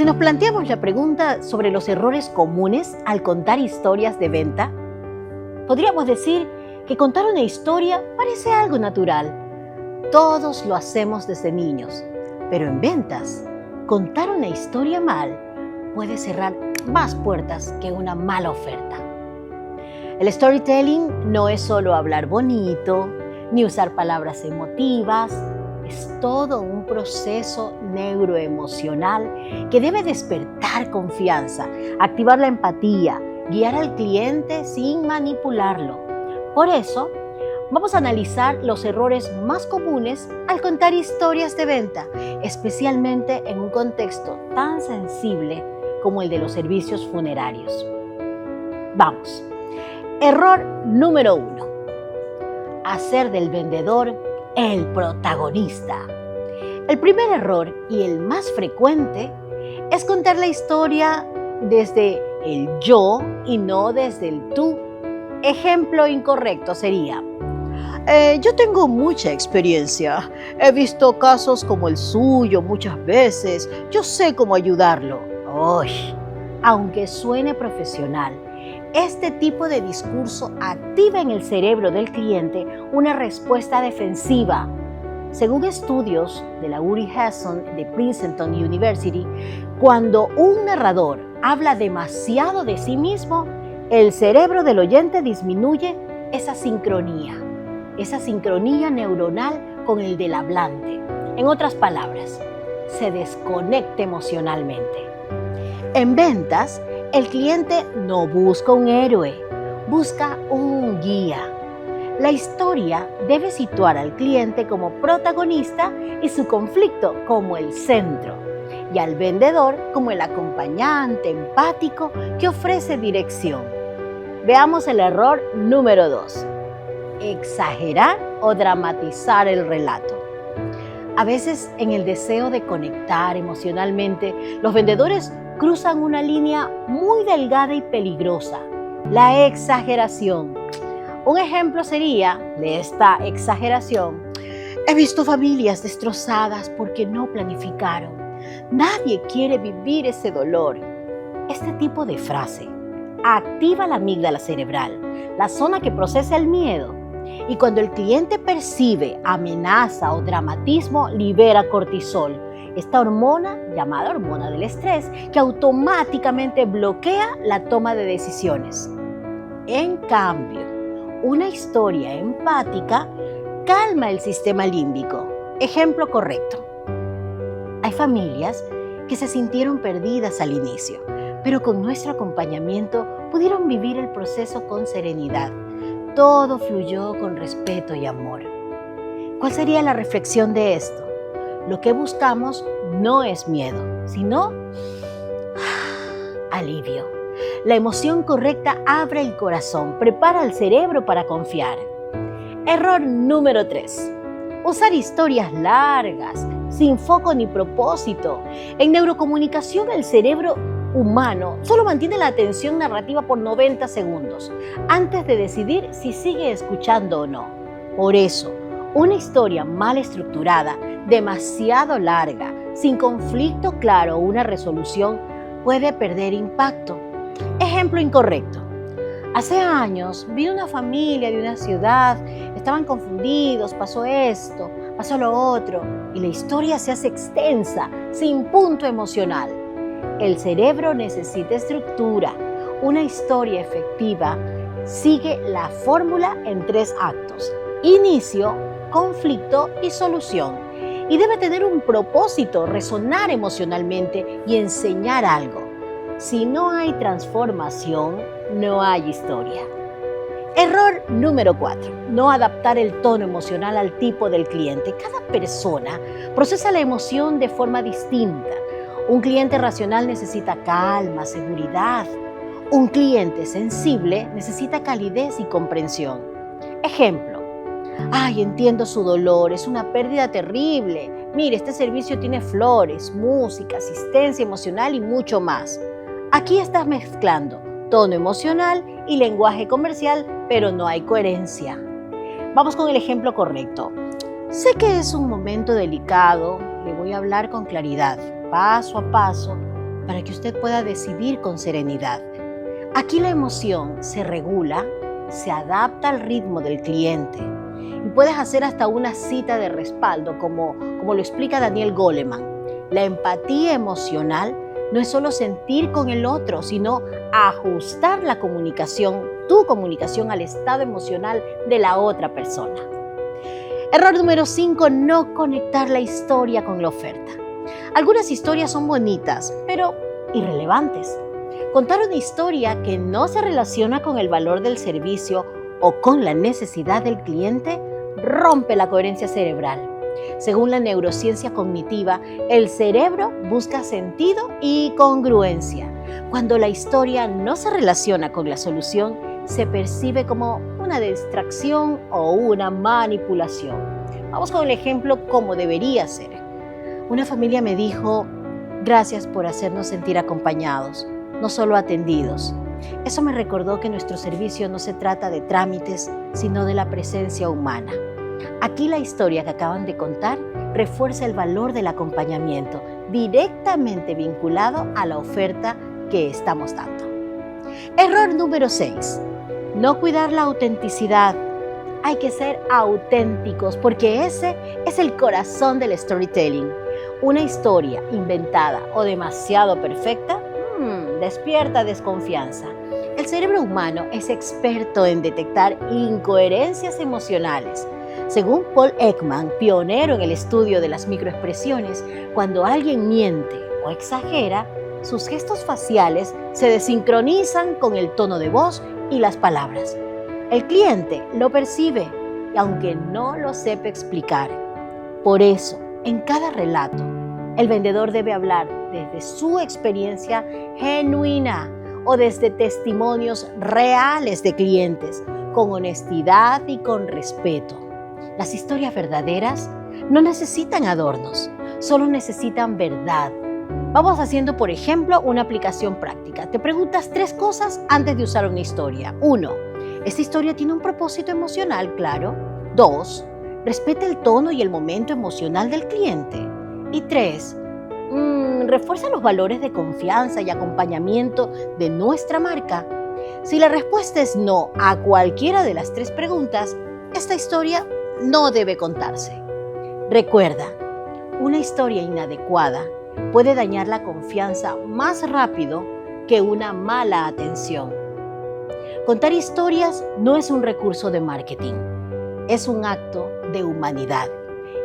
Si nos planteamos la pregunta sobre los errores comunes al contar historias de venta, podríamos decir que contar una historia parece algo natural. Todos lo hacemos desde niños, pero en ventas, contar una historia mal puede cerrar más puertas que una mala oferta. El storytelling no es solo hablar bonito, ni usar palabras emotivas. Es todo un proceso neuroemocional que debe despertar confianza, activar la empatía, guiar al cliente sin manipularlo. Por eso, vamos a analizar los errores más comunes al contar historias de venta, especialmente en un contexto tan sensible como el de los servicios funerarios. Vamos. Error número 1. Hacer del vendedor el protagonista. El primer error y el más frecuente es contar la historia desde el yo y no desde el tú. Ejemplo incorrecto sería: yo tengo mucha experiencia, he visto casos como el suyo muchas veces, yo sé cómo ayudarlo. Aunque suene profesional, este tipo de discurso activa en el cerebro del cliente una respuesta defensiva. Según estudios de la Uri Hesson de Princeton University, cuando un narrador habla demasiado de sí mismo, el cerebro del oyente disminuye esa sincronía neuronal con el del hablante. En otras palabras, se desconecta emocionalmente. En ventas, el cliente no busca un héroe, busca un guía. La historia debe situar al cliente como protagonista y su conflicto como el centro, y al vendedor como el acompañante empático que ofrece dirección. Veamos el error número 2. Exagerar o dramatizar el relato. A veces, en el deseo de conectar emocionalmente, los vendedores cruzan una línea muy delgada y peligrosa: la exageración. Un ejemplo sería de esta exageración: he visto familias destrozadas porque no planificaron. Nadie quiere vivir ese dolor. Este tipo de frase activa la amígdala cerebral, la zona que procesa el miedo, y cuando el cliente percibe amenaza o dramatismo, libera cortisol, esta hormona llamada hormona del estrés, que automáticamente bloquea la toma de decisiones. En cambio, una historia empática calma el sistema límbico. Ejemplo correcto: hay familias que se sintieron perdidas al inicio, pero con nuestro acompañamiento pudieron vivir el proceso con serenidad. Todo fluyó con respeto y amor. ¿Cuál sería la reflexión de esto? Lo que buscamos no es miedo, sino alivio. La emoción correcta abre el corazón, prepara el cerebro para confiar. Error número 3. Usar historias largas, sin foco ni propósito. En neurocomunicación, el cerebro humano solo mantiene la atención narrativa por 90 segundos antes de decidir si sigue escuchando o no. Por eso, una historia mal estructurada, demasiado larga, sin conflicto claro o una resolución, puede perder impacto. Ejemplo incorrecto: hace años vi una familia de una ciudad, estaban confundidos, pasó esto, pasó lo otro, y la historia se hace extensa, sin punto emocional. El cerebro necesita estructura. Una historia efectiva sigue la fórmula en 3 actos: inicio, conflicto y solución. Y debe tener un propósito, resonar emocionalmente y enseñar algo. Si no hay transformación, no hay historia. Error número 4. No adaptar el tono emocional al tipo del cliente. Cada persona procesa la emoción de forma distinta. Un cliente racional necesita calma, seguridad. Un cliente sensible necesita calidez y comprensión. Ejemplo: entiendo su dolor, es una pérdida terrible. Mire, este servicio tiene flores, música, asistencia emocional y mucho más. Aquí estás mezclando tono emocional y lenguaje comercial, pero no hay coherencia. Vamos con el ejemplo correcto. Sé que es un momento delicado, le voy a hablar con claridad, paso a paso, para que usted pueda decidir con serenidad. Aquí la emoción se regula, se adapta al ritmo del cliente y puedes hacer hasta una cita de respaldo, como lo explica Daniel Goleman. La empatía emocional no es solo sentir con el otro, sino ajustar la comunicación, tu comunicación al estado emocional de la otra persona. Error número 5, no conectar la historia con la oferta. Algunas historias son bonitas, pero irrelevantes. Contar una historia que no se relaciona con el valor del servicio o con la necesidad del cliente rompe la coherencia cerebral. Según la neurociencia cognitiva, el cerebro busca sentido y congruencia. Cuando la historia no se relaciona con la solución, se percibe como una distracción o una manipulación. Vamos con el ejemplo como debería ser. Una familia me dijo: gracias por hacernos sentir acompañados, no solo atendidos. Eso me recordó que nuestro servicio no se trata de trámites, sino de la presencia humana. Aquí la historia que acaban de contar refuerza el valor del acompañamiento, directamente vinculado a la oferta que estamos dando. Error número 6. No cuidar la autenticidad. Hay que ser auténticos porque ese es el corazón del storytelling. Una historia inventada o demasiado perfecta despierta desconfianza. El cerebro humano es experto en detectar incoherencias emocionales. Según Paul Ekman, pionero en el estudio de las microexpresiones, cuando alguien miente o exagera, sus gestos faciales se desincronizan con el tono de voz y las palabras. El cliente lo percibe, aunque no lo sepa explicar. Por eso, en cada relato, el vendedor debe hablar desde su experiencia genuina o desde testimonios reales de clientes, con honestidad y con respeto. Las historias verdaderas no necesitan adornos, solo necesitan verdad. Vamos haciendo, por ejemplo, una aplicación práctica. Te preguntas 3 cosas antes de usar una historia. 1. ¿Esta historia tiene un propósito emocional claro? 2. ¿Respeta el tono y el momento emocional del cliente? Y 3. ¿Refuerza los valores de confianza y acompañamiento de nuestra marca? Si la respuesta es no a cualquiera de las 3 preguntas, esta historia no debe contarse. Recuerda, una historia inadecuada puede dañar la confianza más rápido que una mala atención. Contar historias no es un recurso de marketing, es un acto de humanidad.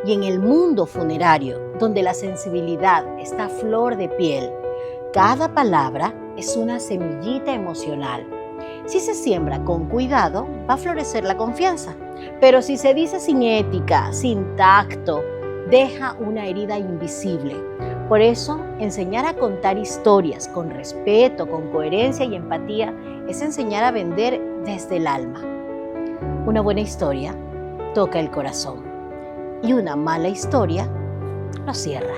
Y en el mundo funerario, donde la sensibilidad está a flor de piel, cada palabra es una semillita emocional. Si se siembra con cuidado, va a florecer la confianza. Pero si se dice sin ética, sin tacto, deja una herida invisible. Por eso, enseñar a contar historias con respeto, con coherencia y empatía es enseñar a vender desde el alma. Una buena historia toca el corazón y una mala historia lo cierra.